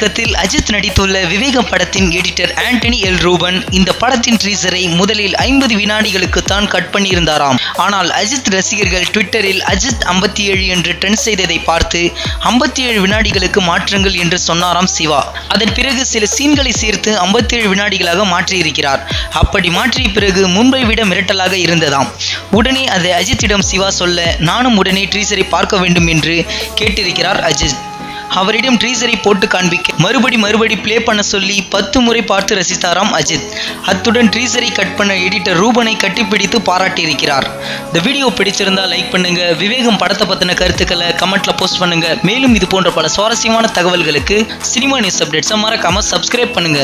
இயக்கத்தில் அஜித் நடித்துள்ள விவேகம் படத்தின் எடிட்டர் ஆண்டனி எல் ரூபன் இந்த படத்தின் ட்ரீசரை முதலில் 50 வினாடிகளுக்கு தான் கட் பண்ணியிருந்தாராம். ஆனால் அஜித் ரசிகர்கள் ட்விட்டரில் அஜித் 57 என்று ட்ரெண்ட் செய்ததை பார்த்து 57 வினாடிகளுக்கு மாற்றுங்கள் என்று சொன்னாராம் சிவா. அதன் பிறகு சில சீன்களை சேர்த்து 57 வினாடிகளாக மாற்றியிருக்கிறார். அப்படி மாற்றிய பிறகு முன்பை விட மிரட்டலாக இருந்ததாம். உடனே அதை அஜித்திடம் சிவா சொல்ல நானும் உடனே ட்ரீசரை பார்க்க வேண்டும் என்று கேட்டிருக்கிறார் அஜித். அவரிடம் ட்ரீசரை போட்டு காண்பிக்க மறுபடி பிளே பண்ண சொல்லி 10 முறை பார்த்து ரசித்தாராம் அஜித். அத்துடன் ட்ரீசரை கட் பண்ண எடிட்டர் ரூபனை கட்டிப்பிடித்து பாராட்டியிருக்கிறார். இந்த வீடியோ பிடிச்சிருந்தா லைக் பண்ணுங்க. விவேகம் படத்தை பத்தின கருத்துக்களை கமெண்ட்ல போஸ்ட் பண்ணுங்க. மேலும் இது போன்ற பல சுவாரஸ்யமான தகவல்களுக்கு சினிமா நியூஸ் அப்டேட்ஸை மறக்காம சப்ஸ்கிரைப் பண்ணுங்க.